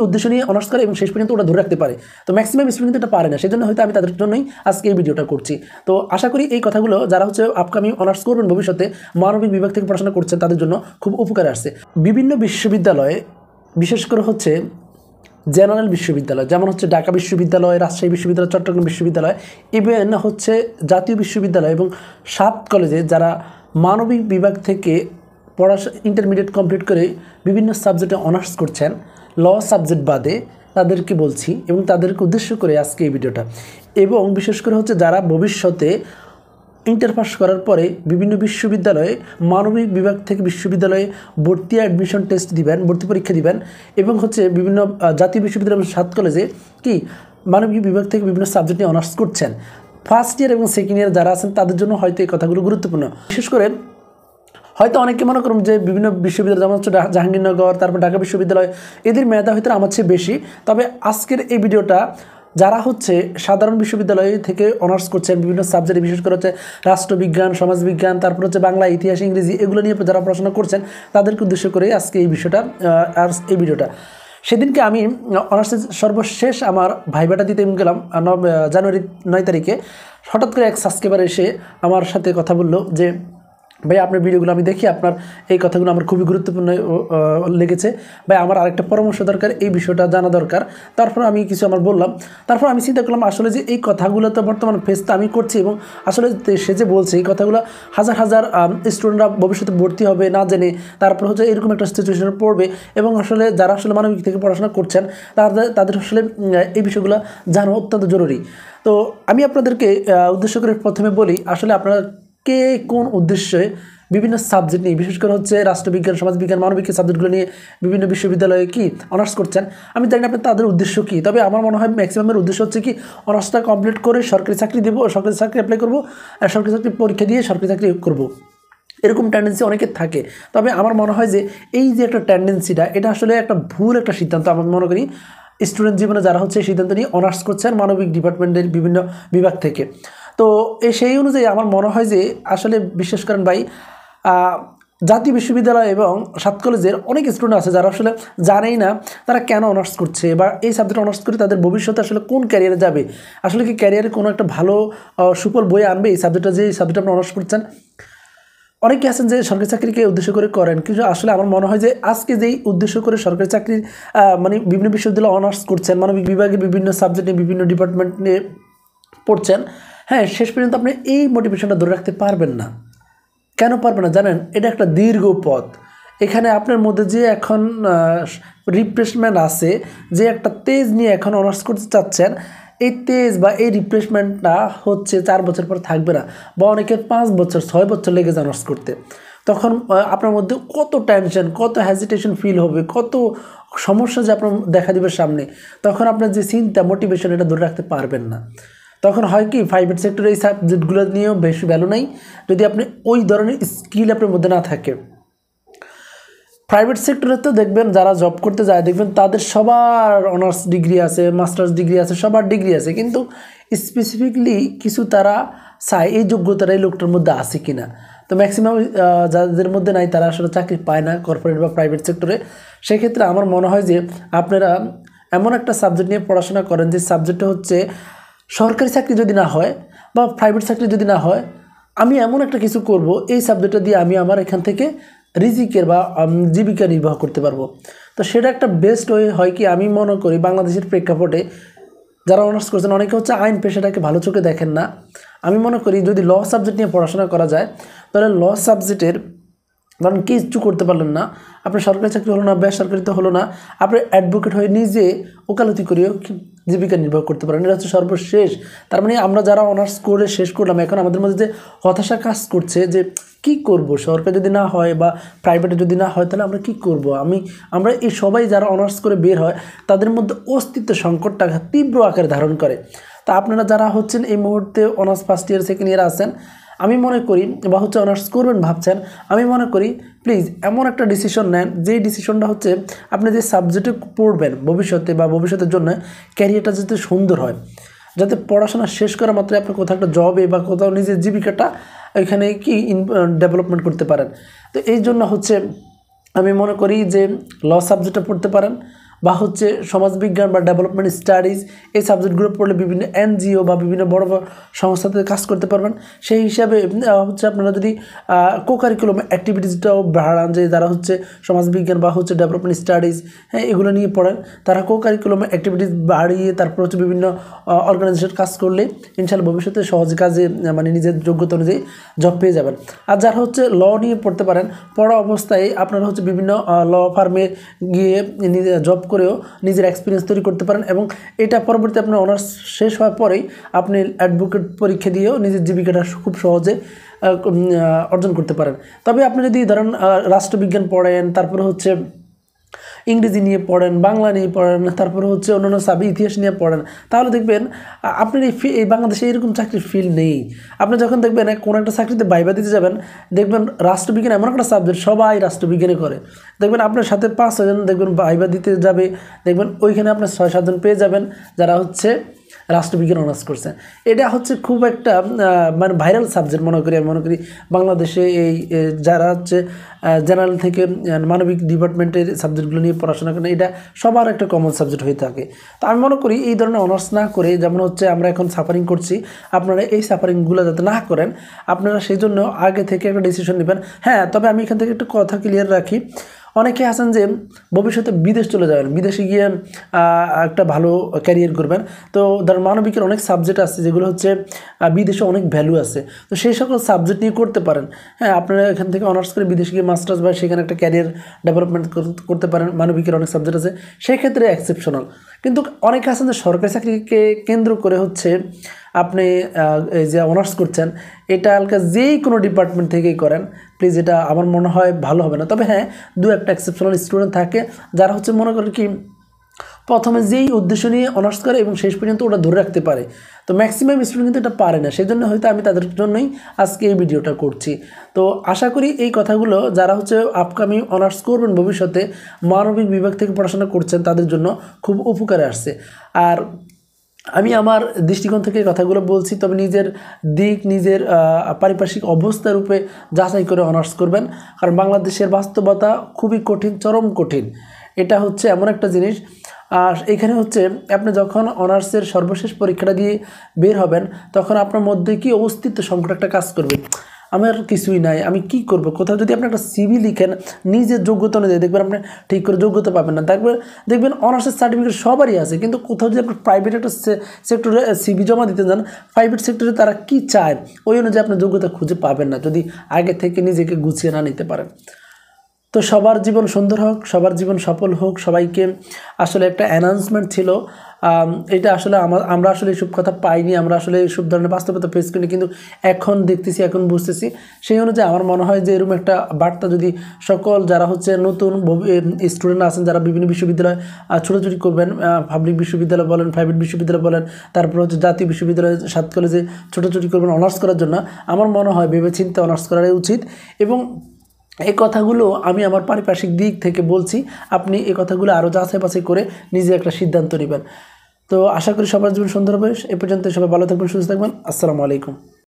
উদ্দেশ্য নিয়ে অনার্স করে এবং শেষ পর্যন্ত ওটা ধরে রাখতে পারে। তো ম্যাক্সিমাম স্টুডেন্ট কিন্তু এটা পারে না, সেজন্য হয়তো আমি তাদের জন্যই আজকে এই ভিডিওটা করছি। তো আশা করি এই কথাগুলো যারা হচ্ছে আপকামিং অনার্স করবেন ভবিষ্যতে, মানবিক বিভাগ থেকে পড়াশোনা করছেন, তাদের জন্য খুব উপকারে আসছে। বিভিন্ন বিশ্ববিদ্যালয়ে, বিশেষ করে হচ্ছে জেনারেল বিশ্ববিদ্যালয়, যেমন হচ্ছে ঢাকা বিশ্ববিদ্যালয়, রাজশাহী বিশ্ববিদ্যালয়, চট্টগ্রাম বিশ্ববিদ্যালয়, ইভেন হচ্ছে জাতীয় বিশ্ববিদ্যালয় এবং 7 কলেজে যারা মানবিক বিভাগ থেকে ইন্টারমিডিয়েট কমপ্লিট করে বিভিন্ন সাবজেক্টে অনার্স করছেন, ল সাবজেক্ট বাদে, তাদেরকে বলছি এবং তাদেরকে উদ্দেশ্য করে আজকে এই ভিডিওটা। এবং বিশেষ করে হচ্ছে যারা ভবিষ্যতে ইন্টার পাস করার পরে বিভিন্ন বিশ্ববিদ্যালয়ে মানবিক বিভাগ থেকে বিশ্ববিদ্যালয়ে ভর্তি অ্যাডমিশন টেস্ট দিবেন, ভর্তি পরীক্ষা দিবেন, এবং হচ্ছে বিভিন্ন জাতীয় বিশ্ববিদ্যালয় এবং 7 কলেজে কি মানবিক বিভাগ থেকে বিভিন্ন সাবজেক্ট নিয়ে অনার্স করছেন, ফার্স্ট ইয়ার এবং সেকেন্ড ইয়ার যারা আছেন তাদের জন্য হয়তো এই কথাগুলো গুরুত্বপূর্ণ। বিশেষ করে হয়তো অনেকে মনে করুন যে বিভিন্ন বিশ্ববিদ্যালয় যেমন হচ্ছে জাহাঙ্গীরনগর, তারপর ঢাকা বিশ্ববিদ্যালয়, এদের মেধা হয়তো আমার চেয়ে বেশি। তবে আজকের এই ভিডিওটা যারা হচ্ছে সাধারণ বিশ্ববিদ্যালয় থেকে অনার্স করছেন বিভিন্ন সাবজেক্টে, বিশেষ করে হচ্ছে রাষ্ট্রবিজ্ঞান, সমাজবিজ্ঞান, তারপর হচ্ছে বাংলা, ইতিহাস, ইংরেজি, এগুলো নিয়ে যারা পড়াশোনা করছেন তাদেরকে উদ্দেশ্য করে আজকে এই বিষয়টা আর এই ভিডিওটা। সেদিনকে আমি অনার্সের সর্বশেষ আমার ভাইবাটা দিতে গেলাম জানুয়ারি 9 তারিখে। হঠাৎ করে এক সাবস্ক্রাইবার এসে আমার সাথে কথা বললো যে ভাই আপনার ভিডিওগুলো আমি দেখি, আপনার এই কথাগুলো আমার খুবই গুরুত্বপূর্ণ লেগেছে, ভাই আমার আরেকটা পরামর্শ দরকার, এই বিষয়টা জানা দরকার। তারপর আমি কিছু আমার বললাম, তারপর আমি চিন্তা করলাম আসলে যে এই কথাগুলো তো বর্তমান ফেসটা আমি করছি, এবং আসলে সে যে বলছে এই কথাগুলো হাজার হাজার স্টুডেন্টরা ভবিষ্যতে ভর্তি হবে না জেনে, তারপর হচ্ছে এরকম একটা সিচুয়েশনে পড়বে, এবং আসলে যারা আসলে মানবিক থেকে পড়াশোনা করছেন তাদের আসলে এই বিষয়গুলো জানা অত্যন্ত জরুরি। তো আমি আপনাদেরকে উদ্দেশ্য করে প্রথমে বলি, আসলে আপনারা কে কোন উদ্দেশ্যে বিভিন্ন সাবজেক্ট নিয়ে, বিশেষ করে হচ্ছে রাষ্ট্রবিজ্ঞান, সমাজবিজ্ঞান, মানবিক সাবজেক্টগুলো নিয়ে বিভিন্ন বিশ্ববিদ্যালয়ে কি অনার্স করছেন, আমি জানি না আপনার তাদের উদ্দেশ্য কী। তবে আমার মনে হয় ম্যাক্সিমামের উদ্দেশ্য হচ্ছে কি অনার্সটা কমপ্লিট করে সরকারি চাকরি দেবো, সরকারি চাকরি অ্যাপ্লাই করবো, আর সরকারি চাকরি পরীক্ষা দিয়ে সরকারি চাকরি করবো, এরকম টেন্ডেন্সি অনেকের থাকে। তবে আমার মনে হয় যে এই যে একটা টেন্ডেন্সিটা, এটা আসলে একটা ভুল একটা সিদ্ধান্ত। আমি মনে করি স্টুডেন্ট জীবনে যারা হচ্ছে এই সিদ্ধান্ত নিয়ে অনার্স করছেন মানবিক ডিপার্টমেন্টের বিভিন্ন বিভাগ থেকে, তো সেই অনুযায়ী আমার মনে হয় যে আসলে বিশ্বাস করেন ভাই, জাতীয় বিশ্ববিদ্যালয় এবং 7 কলেজের অনেক স্টুডেন্ট আছে যারা আসলে জানেই না তারা কেন অনার্স করছে, বা এই সাবজেক্ট অনার্স করে তাদের ভবিষ্যতে আসলে কোন ক্যারিয়ারে যাবে, আসলে কি ক্যারিয়ারে কোনো একটা ভালো সুফল বয়ে আনবে এই সাবজেক্টটা, যে এই সাবজেক্টে আপনি অনার্স করছেন। অনেকে আছেন যে সরকারি চাকরিকে উদ্দেশ্য করে করেন, কিন্তু আসলে আমার মনে হয় যে আজকে যেই উদ্দেশ্য করে সরকারি চাকরির মানে বিভিন্ন বিশ্ববিদ্যালয়ে অনার্স করছেন, মানবিক বিভাগের বিভিন্ন সাবজেক্টে বিভিন্ন ডিপার্টমেন্ট নিয়ে পড়ছেন, হ্যাঁ শেষ পর্যন্ত আপনি এই মোটিভেশনটা ধরে রাখতে পারবেন না। কেন পারবেন না জানেন? এটা একটা দীর্ঘ পথ। এখানে আপনার মধ্যে যে এখন রিফ্রেশমেন্ট আছে, যে একটা তেজ নিয়ে এখন অনার্স করতে চাচ্ছেন, এই তেজ বা এই রিফ্রেশমেন্টটা হচ্ছে 4 বছর পর থাকবে না, বা অনেকের 5 বছর 6 বছর লেগে যায় অনার্স করতে। তখন আপনার মধ্যে কত টেনশন, কত হ্যাজিটেশন ফিল হবে, কত সমস্যা যে আপনার দেখা দিবে সামনে, তখন আপনার যে চিন্তা, মোটিভেশন, এটা ধরে রাখতে পারবেন না। তখন হয় কি প্রাইভেট সেক্টরে এই সাবজেক্টগুলো নিয়েও বেশি ভ্যালু নেই যদি আপনি ওই ধরনের স্কিল আপনার মধ্যে না থাকে। প্রাইভেট সেক্টরে তো দেখবেন যারা জব করতে যায় দেখবেন তাদের সবার অনার্স ডিগ্রি আছে, মাস্টার্স ডিগ্রি আছে, সবার ডিগ্রি আছে, কিন্তু স্পেসিফিকলি কিছু তারা চায় এই যোগ্যতাটা এই লোকটার মধ্যে আছে কিনা। তো ম্যাক্সিমাম যাদের মধ্যে নাই তারা আসলে চাকরি পায় না কর্পোরেট বা প্রাইভেট সেক্টরে। সেক্ষেত্রে আমার মনে হয় যে আপনারা এমন একটা সাবজেক্ট নিয়ে পড়াশোনা করেন যে সাবজেক্টটা হচ্ছে সরকারি চাকরি যদি না হয় বা প্রাইভেট চাকরি যদি না হয়, আমি এমন একটা কিছু করব এই সাবজেক্টটা দিয়ে আমি আমার এখান থেকে রিজিকের বা জীবিকা নির্বাহ করতে পারবো। তো সেটা একটা বেস্ট ওয়ে হয় কি, আমি মনে করি বাংলাদেশের প্রেক্ষাপটে যারা অনার্স করছেন অনেকে হচ্ছে আইন পেশাটাকে ভালো চোখে দেখেন না। আমি মনে করি যদি ল সাবজেক্ট নিয়ে পড়াশোনা করা যায় তাহলে ল সাবজেক্টের কারণ কিছু করতে পারলেন না, আপনার সরকারি চাকরি হলো না, বেসরকারিতে হলো না, আপনি অ্যাডভোকেট হয়ে নিজে ওকালতি করেও জীবিকা নির্বাহ করতে পারেন। এটা হচ্ছে সর্বশেষ। তার মানে আমরা যারা অনার্স করে শেষ করলাম এখন আমাদের মধ্যে যে হতাশা কাজ করছে যে কি করব, সরকার যদি না হয় বা প্রাইভেটে যদি না হয় তাহলে আমরা কি করব। আমরা এই সবাই যারা অনার্স করে বের হয় তাদের মধ্যে অস্তিত্ব সংকটটা তীব্র আকারে ধারণ করে। তা আপনারা যারা হচ্ছেন এই মুহূর্তে honours first year second year আছেন, আমি মনে করি বা হচ্ছে অনার্স করবেন ভাবছেন, আমি মনে করি প্লিজ এমন একটা ডিসিশন নেন যেই ডিসিশনটা হচ্ছে আপনি যে সাবজেক্টে পড়বেন ভবিষ্যতে বা ভবিষ্যতের জন্য ক্যারিয়ারটা যাতে সুন্দর হয়, যাতে পড়াশোনা শেষ করা মাত্র আপনি কোথাও একটা জবে বা কোথাও নিজের জীবিকাটা এখানে কি ডেভেলপমেন্ট করতে পারেন। তো এই জন্য হচ্ছে আমি মনে করি যে ল সাবজেক্টটা পড়তে পারেন বা হচ্ছে সমাজবিজ্ঞান বা ডেভেলপমেন্ট স্টাডিজ, এই সাবজেক্টগুলো পড়লে বিভিন্ন এনজিও বা বিভিন্ন বড় বড় সংস্থাতে কাজ করতে পারবেন। সেই হিসাবে হচ্ছে আপনারা যদি কোকারিকুলাম অ্যাক্টিভিটিসটাও বাড়ান, যে যারা হচ্ছে সমাজবিজ্ঞান বা হচ্ছে ডেভেলপমেন্ট স্টাডিজ, হ্যাঁ, এগুলো নিয়ে পড়েন, তারা কোকারিকুলাম অ্যাক্টিভিটিস বাড়িয়ে তারপর হচ্ছে বিভিন্ন অর্গানাইজেশন কাজ করলে ইনশাআল্লাহ ভবিষ্যতে সহজ কাজে মানে নিজের যোগ্যতা অনুযায়ী জব পেয়ে যাবেন। আর যারা হচ্ছে ল নিয়ে পড়তে পারেন, পড়া অবস্থায় আপনারা হচ্ছে বিভিন্ন ল ফার্মে গিয়ে নিজে জব করেও নিজের এক্সপিরিয়েন্স তৈরি করতে পারেন, এবং এটা পরবর্তী আপনার অনার্স শেষ হওয়ার পরেই আপনি অ্যাডভোকেট পরীক্ষা দিয়েও নিজের জীবিকাটা খুব সহজে অর্জন করতে পারেন। তবে আপনি যদি ধরেন রাষ্ট্রবিজ্ঞান পড়েন, তারপরে হচ্ছে ইংরেজি নিয়ে পড়েন, বাংলা নিয়ে পড়েন, তারপরে হচ্ছে অন্যান্য ইতিহাস নিয়ে পড়েন, তাহলে দেখবেন আপনার এই বাংলাদেশে এরকম চাকরির ফিল নেই। আপনি যখন দেখবেন কোনো একটা চাকরিতে ভাইবা দিতে যাবেন, দেখবেন রাষ্ট্রবিজ্ঞান এমন একটা সাবজেক্ট সবাই রাষ্ট্রবিজ্ঞানে করে, দেখবেন আপনার সাথে 5-6 জন দেখবেন ভাইবা দিতে যাবে, দেখবেন ওইখানে আপনার 6-7 জন পেয়ে যাবেন যারা হচ্ছে রাষ্ট্রবিজ্ঞান অনার্স করছে। এটা হচ্ছে খুব একটা মানে ভাইরাল সাবজেক্ট মনে করি বাংলাদেশে। এই যারা হচ্ছে জেনারেল থেকে মানবিক ডিপার্টমেন্টের সাবজেক্টগুলো নিয়ে পড়াশোনা করেন, এটা সবার একটা কমন সাবজেক্ট হয়ে থাকে। তো আমি মনে করি এই ধরনের অনার্স না করে, যেমন হচ্ছে আমরা এখন সাফারিং করছি, আপনারা এই সাফারিংগুলো যাতে না করেন, আপনারা সেই জন্য আগে থেকে একটা ডিসিশন নেবেন। হ্যাঁ, তবে আমি এখান থেকে একটা কথা ক্লিয়ার রাখি, অনেকে আছেন যে ভবিষ্যতে বিদেশ চলে যাবেন, বিদেশে গিয়ে একটা ভালো ক্যারিয়ার করবেন। তো ধরেন মানবিকের অনেক সাবজেক্ট আছে যেগুলো হচ্ছে বিদেশে অনেক ভ্যালু আছে, তো সেই সকল সাবজেক্ট নিয়ে করতে পারেন। হ্যাঁ, আপনারা এখান থেকে অনার্স করে বিদেশে গিয়ে মাস্টার্স বা সেখানে একটা ক্যারিয়ার ডেভেলপমেন্ট করতে পারেন। মানবিকের অনেক সাবজেক্ট আছে, সেক্ষেত্রে এক্সেপশনাল। কিন্তু অনেকে আছেন যে সরকারি চাকরিকে কেন্দ্র করে হচ্ছে আপনি এই যে অনার্স করছেন, এটা হালকা যেই কোনো ডিপার্টমেন্ট থেকেই করেন, প্লিজ এটা আমার মনে হয় ভালো হবে না। তবে হ্যাঁ, 2-1টা এক্সেপশনাল স্টুডেন্ট থাকে যারা হচ্ছে মনে করেন কি প্রথমে যেই উদ্দেশ্য নিয়ে অনার্স করে এবং শেষ পর্যন্ত ওটা ধরে রাখতে পারে। তো ম্যাক্সিমাম স্টুডেন্ট কিন্তু এটা পারে না, সেই জন্য হয়তো আমি তাদের জন্যই আজকে এই ভিডিওটা করছি। তো আশা করি এই কথাগুলো যারা হচ্ছে আপকামিং অনার্স করবেন ভবিষ্যতে, মানবিক বিভাগ থেকে পড়াশোনা করছেন, তাদের জন্য খুব উপকারে আসছে। আর আমি আমার দৃষ্টিকোণ থেকে কথাগুলো বলছি, তবে নিজের দিক, নিজের পারিপার্শ্বিক অবস্থার উপরে যাচাই করে অনার্স করবেন, কারণ বাংলাদেশের বাস্তবতা খুবই কঠিন, চরম কঠিন। এটা হচ্ছে এমন একটা জিনিস, আর এখানে হচ্ছে আপনি যখন অনার্সের সর্বশেষ পরীক্ষাটা দিয়ে বের হবেন, তখন আপনার মধ্যে কি অস্তিত্ব সংকট একটা কাজ করবে, আমার কিছুই নাই, আমি কি করব। কোথাও যদি আপনি একটা সিভি লিখেন নিজের যোগ্যতা অনুযায়ী, দেখবেন আপনি ঠিক করে যোগ্যতা পাবেন না। দেখবেন অনার্সের সার্টিফিকেট সবারই আছে, কিন্তু কোথাও যদি আপনি প্রাইভেট একটা সেক্টরে সিভি জমা দিতে যান, প্রাইভেট সেক্টরে তারা কি চায় ওই অনুযায়ী আপনার যোগ্যতা খুঁজে পাবেন না, যদি আগে থেকে নিজেকে গুছিয়ে না নিতে পারেন। তো সবার জীবন সুন্দর হোক, সবার জীবন সফল হোক, সবাইকে আসলে একটা অ্যানাউন্সমেন্ট ছিল। এটা আসলে আমরা আসলে এইসব কথা পাইনি, আমরা আসলে এইসব ধরনের বাস্তবতা ফেস করিনি, কিন্তু এখন দেখতেছি, এখন বুঝতেছি। সেই অনুযায়ী আমার মনে হয় যে এরকম একটা বার্তা যদি সকল যারা হচ্ছে নতুন স্টুডেন্ট আছেন, যারা বিভিন্ন বিশ্ববিদ্যালয় ছোটাছুটি করবেন, পাবলিক বিশ্ববিদ্যালয় বলেন, প্রাইভেট বিশ্ববিদ্যালয় বলেন, তারপর হচ্ছে জাতীয় বিশ্ববিদ্যালয় 7 কলেজে ছোটাছুটি করবেন অনার্স করার জন্য, আমার মনে হয় ভেবেচিন্তে অনার্স করাই উচিত। এবং এই কথাগুলো আমি আমার পারিপার্শ্বিক দিক থেকে বলছি, আপনি এই কথাগুলো আরও যাচাই বাছাই করে নিজে একটা সিদ্ধান্ত নেবেন। তো আশা করি সবার জীবন সুন্দর হবে। এ পর্যন্ত সবাই ভালো থাকবেন, সুস্থ থাকবেন। আসসালামু আলাইকুম।